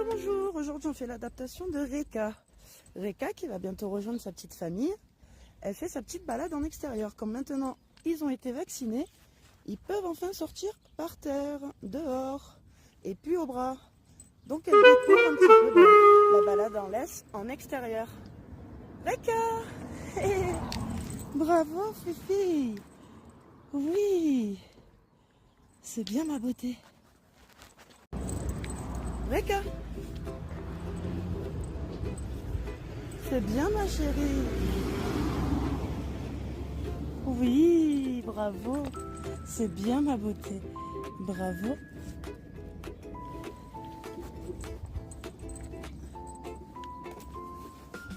Bonjour, bonjour. Aujourd'hui, on fait l'adaptation de Reka. Reka qui va bientôt rejoindre sa petite famille. Elle fait sa petite balade en extérieur. Comme maintenant, ils ont été vaccinés, ils peuvent enfin sortir par terre, dehors, et puis au bras. Donc, elle découvre un petit peu la balade en laisse en extérieur. Reka! Bravo, Fifi! Oui! C'est bien ma beauté. Reka! C'est bien ma chérie. Oui, bravo. C'est bien ma beauté. Bravo.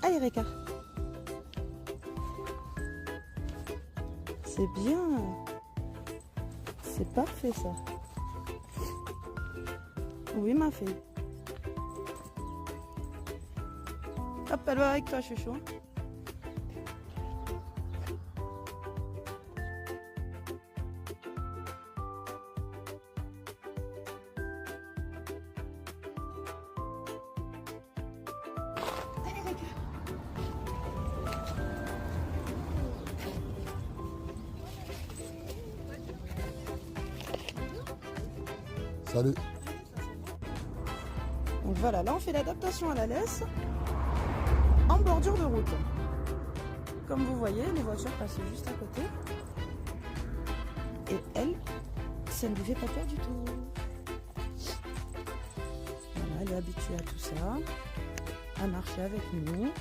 Allez Reka. C'est bien. C'est parfait ça. Oui ma fille. Hop, elle va avec toi, chouchou. Allez, Reka. Salut. Donc voilà, là on fait l'adaptation à la laisse en bordure de route. Comme vous voyez, les voitures passent juste à côté. Et elle, ça ne lui fait pas peur du tout. Voilà, elle est habituée à tout ça, à marcher avec nous,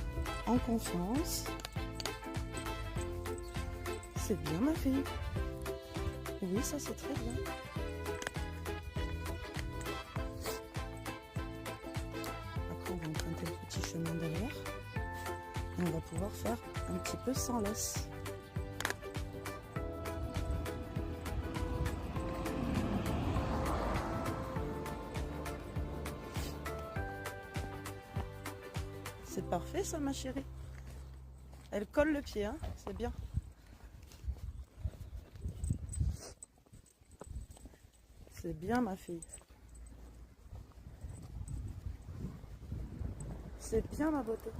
en confiance. C'est bien ma fille. Oui, ça c'est très bien. Après, on va emprunter le petit chemin derrière. Et on va pouvoir faire un petit peu sans laisse. C'est parfait ça ma chérie. Elle colle le pied, hein, c'est bien. C'est bien ma fille. C'est bien ma beauté.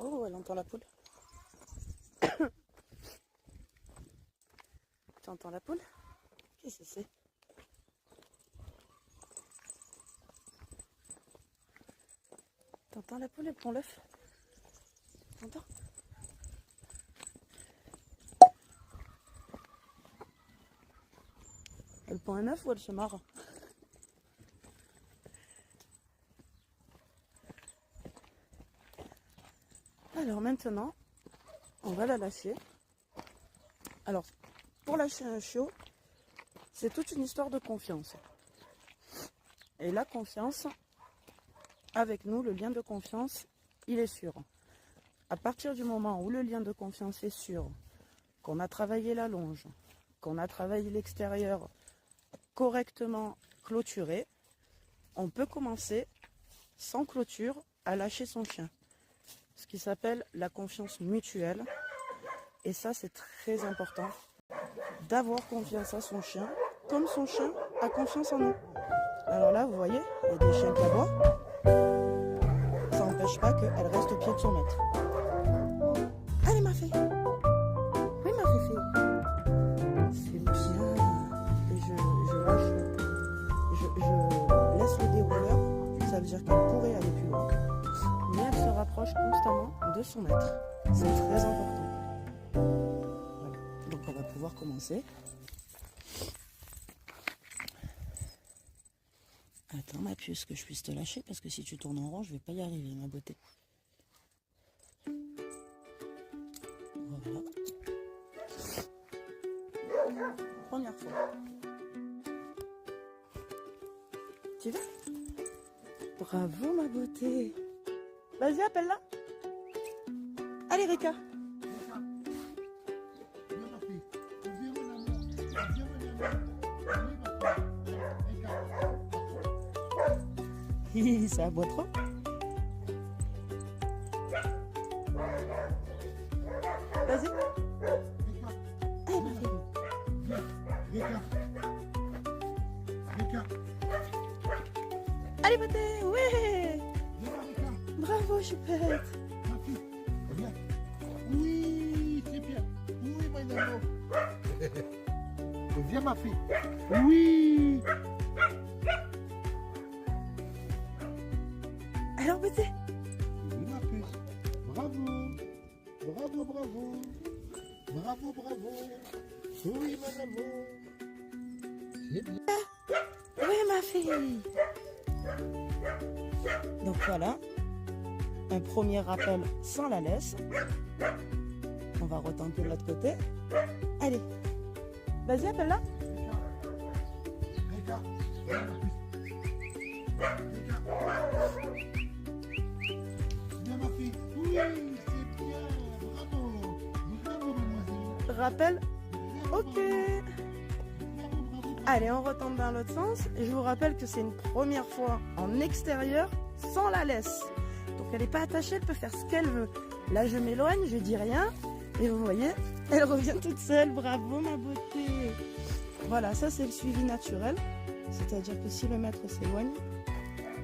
Oh, elle entend la poule. Tu entends la poule? Qu'est-ce que c'est? T'entends la poule? Elle prend l'œuf. T'entends? Elle prend un œuf ou elle se marre? Alors maintenant, on va la lâcher. Alors, pour lâcher un chiot, c'est toute une histoire de confiance. Et la confiance, avec nous, le lien de confiance, il est sûr. À partir du moment où le lien de confiance est sûr, qu'on a travaillé la longe, qu'on a travaillé l'extérieur correctement clôturé, on peut commencer sans clôture à lâcher son chien. Ce qui s'appelle la confiance mutuelle. Et ça, c'est très important d'avoir confiance à son chien, comme son chien a confiance en nous. Alors là, vous voyez, il y a des chiens qui aboient. Ça n'empêche pas qu'elle reste au pied de son maître. Allez, ma fille. Oui, ma fille. C'est bien. Et je lâche. Je laisse le dérouleur. Ça veut dire qu'elle pourrait aller plus loin. Mais elle se rapproche constamment de son maître. C'est très important. Voilà. Donc on va pouvoir commencer. Attends ma puce que je puisse te lâcher parce que si tu tournes en rond, je vais pas y arriver ma beauté. Voilà. Première fois. Tu vas? Bravo ma beauté. Vas-y, appelle-la. Allez Reka. Ça aboie trop. Rika, Allez, beauté, ouais. viens là, Rika. Bravo, chupette. Ma fille, viens. Oui, c'est bien. Oui, my amour. Viens, ma fille. Oui. Alors, beauté. Oui, ma puce. Bravo. Bravo, bravo. Bravo, bravo. Oui, mon amour. C'est bien. Oui, ma fille. Donc voilà, un premier rappel sans la laisse. On va retenter de l'autre côté. Allez, vas-y, appelle-la. Rika, viens, ma puce. Rika. Viens, ma fille. Oui, c'est bien. Bravo. Bravo, mademoiselle. Rappel, ok. Bravo, bravo. Allez, on retombe dans l'autre sens. Et je vous rappelle que c'est une première fois en extérieur sans la laisse. Donc elle n'est pas attachée, elle peut faire ce qu'elle veut. Là, je m'éloigne, je dis rien. Et vous voyez, elle revient toute seule. Bravo, ma beauté. Voilà, ça c'est le suivi naturel. C'est-à-dire que si le maître s'éloigne,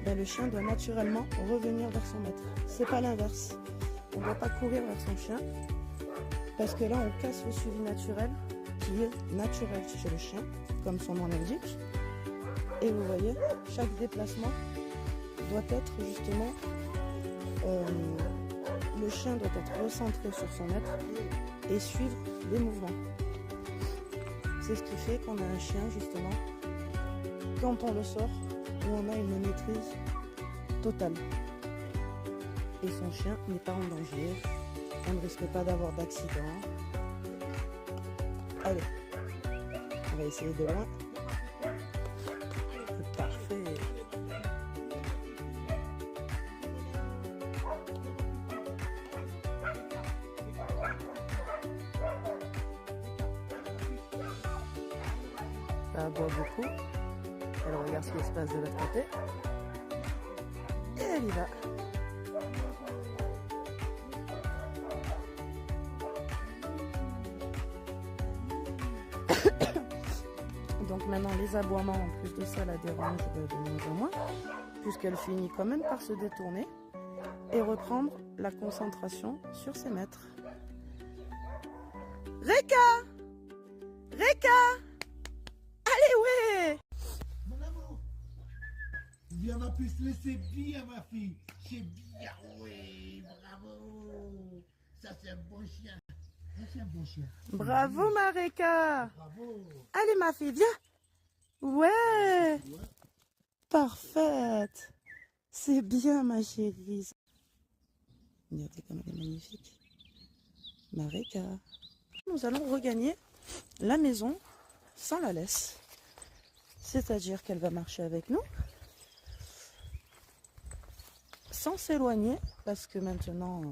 ben, le chien doit naturellement revenir vers son maître. C'est pas l'inverse. On ne doit pas courir vers son chien. Parce que là, on casse le suivi naturel qui est naturel chez le chien, comme son nom l'indique. Et vous voyez, chaque déplacement doit être justement, le chien doit être recentré sur son maître et suivre les mouvements. C'est ce qui fait qu'on a un chien justement, quand on le sort, où on a une maîtrise totale. Et son chien n'est pas en danger, on ne risque pas d'avoir d'accident. Allez, on va essayer de loin. Parfait. Elle boit beaucoup. Elle regarde ce qui se passe de l'autre côté. Et elle y va. Donc maintenant les aboiements en plus de ça la dérangent de moins en moins, puisqu'elle finit quand même par se détourner et reprendre la concentration sur ses maîtres. Rika! Rika! Allez, ouais! Mon amour. Viens, ma puce, c'est bien, ma fille. C'est bien, oui. Bravo. Ça, c'est un bon chien. Ça, c'est un bon chien. Bravo, ma Rika! Bravo. Allez, ma fille, viens! Ouais! Ouais. Parfaite! C'est bien, ma chérie. Regardez comme elle est magnifique. Marika. Nous allons regagner la maison sans la laisse. C'est-à-dire qu'elle va marcher avec nous sans s'éloigner parce que maintenant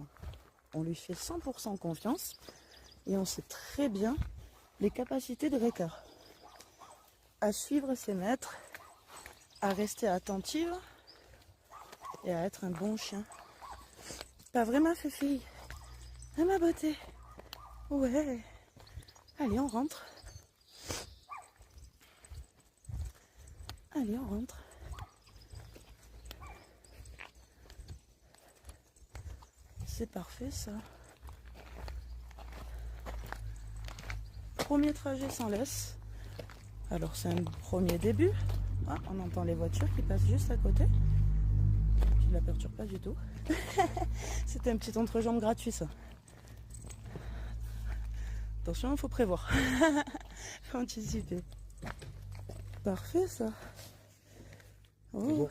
on lui fait 100% confiance et on sait très bien les capacités de Rika à suivre ses maîtres, à rester attentive et à être un bon chien. Pas vraiment, Fifi? Ah, ma beauté. Ouais. Allez, on rentre. Allez, on rentre. C'est parfait, ça. Premier trajet sans laisse. Alors, c'est un premier début. Ah, on entend les voitures qui passent juste à côté. Qui ne la perturbent pas du tout. C'était un petit entrejambe gratuit, ça. Attention, il faut prévoir. Il faut anticiper. Parfait, ça. Oh. Bon.